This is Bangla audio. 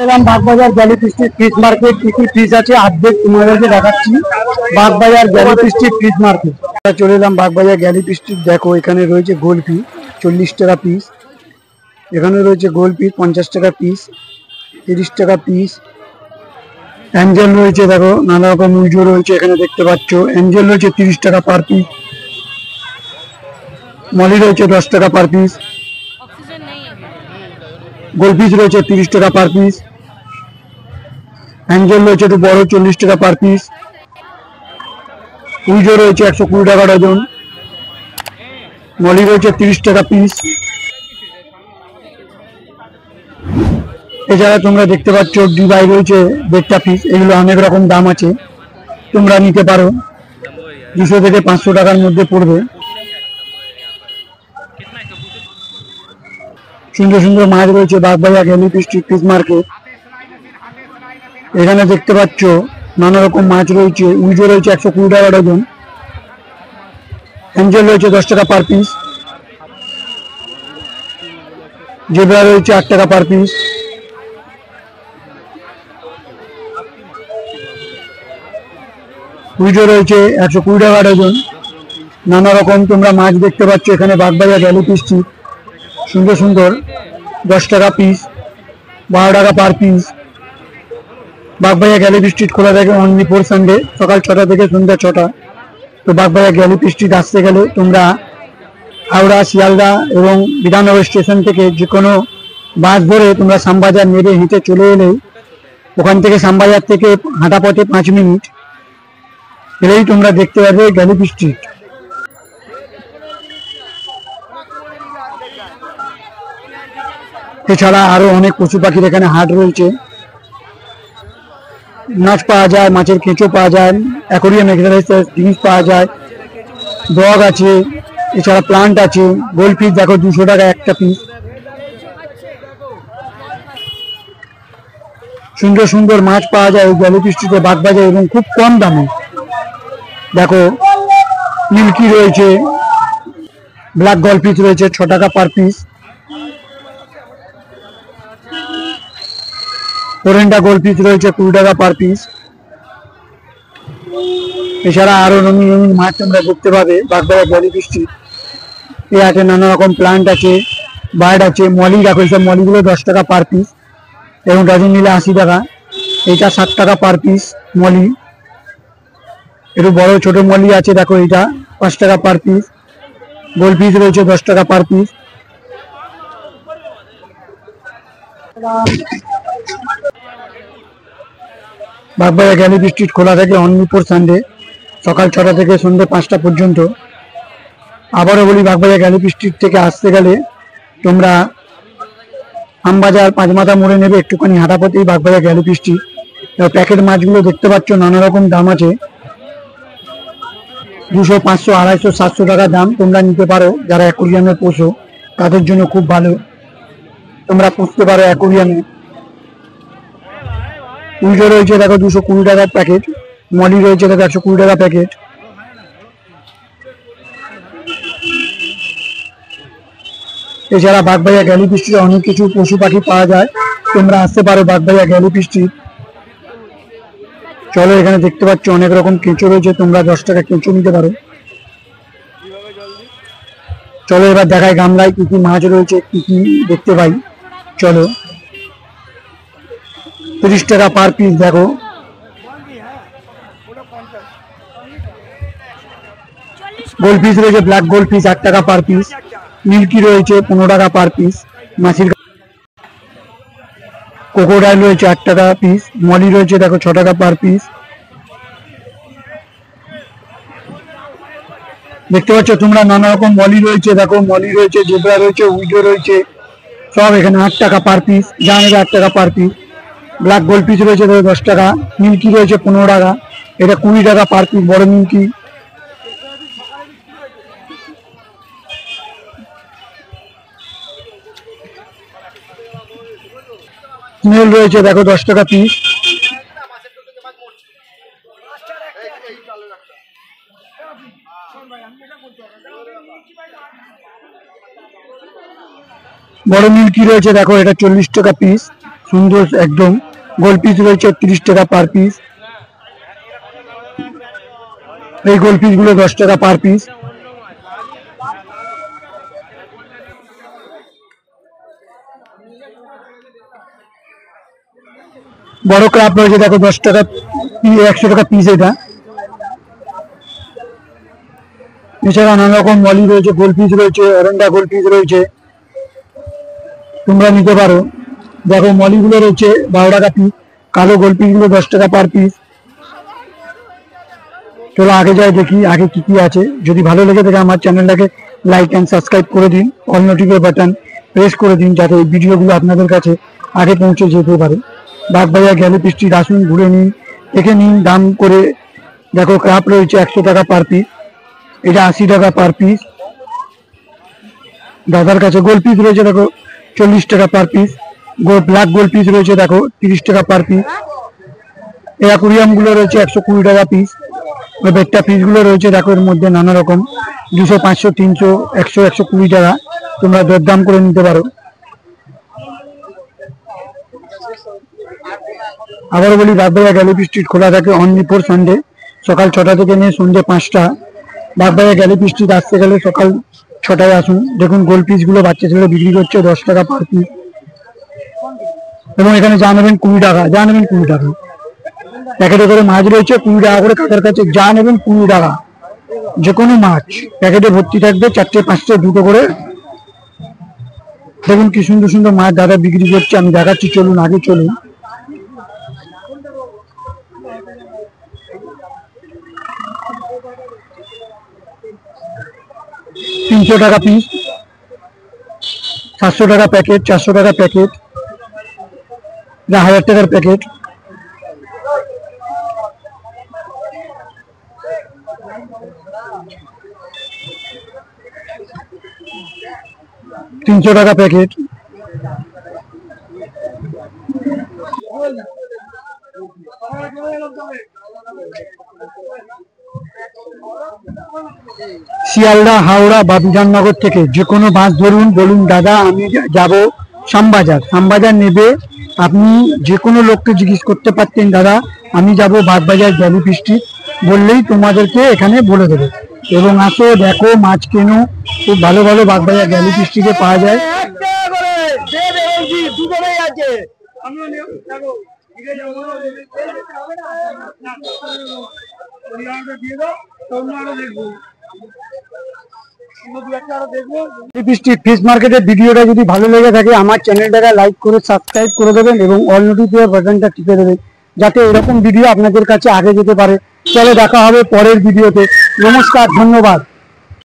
এলাম Bagbazar Galiff street fish market. কি কি ফিশ আছে আপডেট তোমাদেরকে দেখাচ্ছি। Bagbazar Galiff street fish market চলে এলাম। বাগবাজার গ্যালিপ স্ট্রিট দেখো, এখানে রয়েছে গোলপি 40 টাকা পিস, এখানে রয়েছে গোলপি 50 টাকা পিস, 30 টাকা পিস। অ্যাঞ্জেল রয়েছে দেখো, নানা রকম উইজো রয়েছে এখানে দেখতে পাচ্ছ। অ্যাঞ্জেল রয়েছে 30 টাকা পার পিস, মলি রয়েছে 10 টাকা পার পিস, গোলপিস রয়েছে 30 টাকা পার পিস, অ্যাঞ্জেল রয়েছে একটু বড় 40 টাকা পার পিস, উইজো রয়েছে 120 টাকা ডজন, মলি রয়েছে 30 টাকা পিস। এছাড়া তোমরা দেখতে পাচ্ছ ডিবাই রয়েছে 1.5টা পিস, এগুলো অনেক রকম দাম আছে, তোমরা নিতে পারো, 200 থেকে 500 টাকার মধ্যে পড়বে। সুন্দর সুন্দর মাছ রয়েছে Bagbazar Galiff street fish market. এখানে দেখতে পাচ্ছ নানা রকম মাছ রয়েছে, উইজো রয়েছে 120 টাকা ডজন, অ্যাঞ্জেল রয়েছে 10 টাকা পার পিস, জেব্রা রয়েছে 8 টাকা পার পিস, উইজো রয়েছে 120 টাকা ডজন। নানা রকম তোমরা মাছ দেখতে পাচ্ছ এখানে বাগবাজার গ্যালিপ স্ট্রিট। সুন্দর সুন্দর 10 টাকা পিস, 12 টাকা per piece. Bagbazar Galiff street খোলা থাকে অনলি ফর সানডে, সকাল 6টা থেকে সন্ধ্যা 6টা। তো বাগবাজার গ্যালিপ স্ট্রিট আসতে গেলে তোমরা হাওড়া, শিয়ালদা এবং বিধাননগর স্টেশন থেকে যে কোনো বাস ধরে তোমরা শ্যামবাজার নেবে, হেঁটে চলে এলে ওখান থেকে শ্যামবাজার থেকে হাঁটা পথে 5 মিনিট এলেই তোমরা দেখতে পাবে গ্যালিপ স্ট্রিট। এছাড়া আরো অনেক পশু পাখির এখানে হাট রয়েছে, মাছ পাওয়া যায়, মাছের কেঁচো পাওয়া যায়, অ্যাকোরিয়াম এক্সারসাইজ জিনিস পাওয়া যায়, ডগ আছে, এছাড়া প্লান্ট আছে। গোলফিশ দেখো 200 টাকা একটা পিস। সুন্দর সুন্দর মাছ পাওয়া যায় গ্যালিপ স্ট্রিটে বাগবাজার এবং খুব কম দামে। দেখো মিল্কি রয়েছে, ব্ল্যাক গোলফিশ রয়েছে 6 টাকা পার পিস, ওরেন্ডা গোলফিশ রয়েছে 20 টাকা পার পিস। এছাড়া আরো রঙিন রঙিন মাছ তোমরা দেখতে পাবে বাগবাজার গ্যালিপ স্ট্রিট। এ আছে নানা রকম প্লান্ট আছে, বার্ড আছে, মলি দেখো, এইসব মলিগুলো 10 টাকা পার পিস এবং ডজন নিলে 80 টাকা। এটা 7 টাকা পার পিস মলি। একটু বড় ছোট মলি আছে দেখো, এটা 5 টাকা পার পিস। গোলফিশ রয়েছে 10 টাকা per piece. Bagbazar Galiff street খোলা থাকে অনলি ফর সানডে, সকাল 6টা থেকে সন্ধ্যে 5টা পর্যন্ত। আবারও বলি, বাগবাজার গ্যালিপ স্ট্রিট থেকে আসতে গেলে তোমরা আমবাজার 5 মাথা মোড়ে নেবে, একটুখানি হাঁটা পথেই বাগবাজার গ্যালিপ স্ট্রিট। প্যাকেট মাছগুলো দেখতে পাচ্ছ, নানা রকম দাম আছে, 200, 500, 250, 700 টাকা দাম। তোমরা নিতে পারো, যারা অ্যাকোরিয়ামে পোষো তাদের জন্য খুব ভালো, তোমরা পুষতে পারো অ্যাকোরিয়ামে। উইজো রয়েছে দেখো 220 টাকার প্যাকেট, মলি রয়েছে দেখো 120 টাকা প্যাকেট। এছাড়া বাগবাজার গ্যালিপ স্ট্রিটে অনেক কিছু পশু পাখি পাওয়া যায়, তোমরা আসতে পারো বাগবাজার গ্যালিপ স্ট্রিট। চলো, এখানে দেখতে পাচ্ছ অনেক রকম কেঁচো রয়েছে, তোমরা 10 টাকা কেঁচো নিতে পারো। চলো এবার দেখায় গামলায় কি কি মাছ রয়েছে, কি কি দেখতে পাই। চলো, 30 টাকা পার পিস। দেখো গোলফিশ রয়েছে, ব্ল্যাক গোলফিশ 8 টাকা পার পিস, মিল্কি রয়েছে 15 টাকা পার পিস, মাছির কোকোডাইল রয়েছে 8 টাকা পিস, মলি রয়েছে দেখো 6 টাকা পার পিস। দেখতে পাচ্ছ তোমরা নানা রকম মলি রয়েছে, দেখো মলি রয়েছে, জেব্রা রয়েছে, উইজো রয়েছে, সব এখানে 8 টাকা পার পিস, যা নেবে 8 টাকা পার পিস। ব্ল্যাক গোলফিশ রয়েছে 10 টাকা, মিল্কি রয়েছে 15 টাকা, এটা 20 টাকা পার পিস বড় মিল্কি। স্নেল রয়েছে দেখো 10 টাকা পিস। বড় মিল্কি রয়েছে দেখো, এটা 40 টাকা পিস। সুন্দর একদম। গোল পিস রয়েছে 30 টাকা পার পিস। এই গোল পিস গুলো 10 টাকা পার পিস। বড় ক্রাপ রয়েছে দেখো 10 টাকা, 100 টাকা পিস এটা। এছাড়া নানা রকম মলি রয়েছে, গোল পিস রয়েছে, অরেন্ডা গোল পিস রয়েছে, তোমরা নিতে পারো। দেখো মলিগুলো রয়েছে 12 টাকা পিস, কালো গোল পিস গুলো 10 টাকা পার পিস। চলো আগে যাই দেখি আগে কি কি আছে। যদি ভালো লেগে থাকে আমার চ্যানেলটাকে লাইক অ্যান্ড সাবস্ক্রাইব করে দিন, অল নোটিফিকেশন বাটন প্রেস করে দিন যাতে এই ভিডিওগুলো আপনাদের কাছে আগে পৌঁছে যেতে পারে। বাগবাজার গ্যালিপ স্ট্রিট আসুন, ঘুরে নিন, দেখে নিন দাম করে। দেখো ক্রাপ রয়েছে 100 টাকা পার পিস, এটা 80 টাকা পার পিস। দাদার কাছে গোল পিস রয়েছে দেখো 40 টাকা পার পিস। ব্ল্যাক গোল পিস রয়েছে দেখো 30 টাকা পার পিস। এই অ্যাকুরিয়াম গুলো রয়েছে 120 টাকা পিস। ওই বেডটা পিস গুলো রয়েছে দেখো, এর মধ্যে নানা রকম 200, 500, 300, 100, 120 টাকা। তোমরা দরদাম করে নিতে পারো। আবার বলি বাগবাজার গ্যালিপ স্ট্রিট খোলা থাকে অনলি ফর সানডে, সকাল 6টা থেকে নিয়ে সন্ধ্যে 5টা। বাগবাজার গ্যালিপ স্ট্রিট আসতে গেলে সকাল 6টায় আসুন। দেখুন গোল পিস গুলো বাচ্চা ছেলে বিক্রি করছে 10 টাকা পার পিস। এবং এখানে যা নেবেন 20 টাকা, যা নেবেন 20 টাকা। প্যাকেটে করে মাছ রয়েছে 20 টাকা করে, কাকার কাছে যা নেবেন 20 টাকা। যে কোনো মাছ প্যাকেটে ভর্তি থাকবে, 4টে 5টে 2টো করে। দেখুন কি সুন্দর সুন্দর মাছ দাদা বিক্রি করছে, আমি দেখাচ্ছি, চলুন আগে চলুন। $300 টাকা পিস, 700 টাকা প্যাকেট, 400 টাকা প্যাকেট, 1000 টাকার প্যাকেট। $300 টাকা প্যাকেট। শিয়ালদা, হাওড়া বা বিধাননগর থেকে যে কোনো বাস ধরুন, বলুন দাদা আমি যাব শ্যামবাজার। শ্যামবাজার নেবে, আপনি যে কোনো লোককে জিজ্ঞেস করতে পারতেন দাদা আমি যাব বাগবাজার গ্যালিপ স্ট্রিট, বললেই তোমাদেরকে এখানে বলে দেবে। এবং আসো দেখো মাছ কেনো, খুব ভালো ভালো বাগবাজার গ্যালিপ স্ট্রিটে পাওয়া যায়। ফিশ মার্কেটের ভিডিওটা যদি ভালো লেগে থাকে আমার চ্যানেলটাকে লাইক করে সাবস্ক্রাইব করে দেবেন এবং অল নোটিফিকেশন বাটনটা টিপে দেবেন যাতে এরকম ভিডিও আপনাদের কাছে আগে যেতে পারে। চলো দেখা হবে পরের ভিডিওতে। নমস্কার, ধন্যবাদ।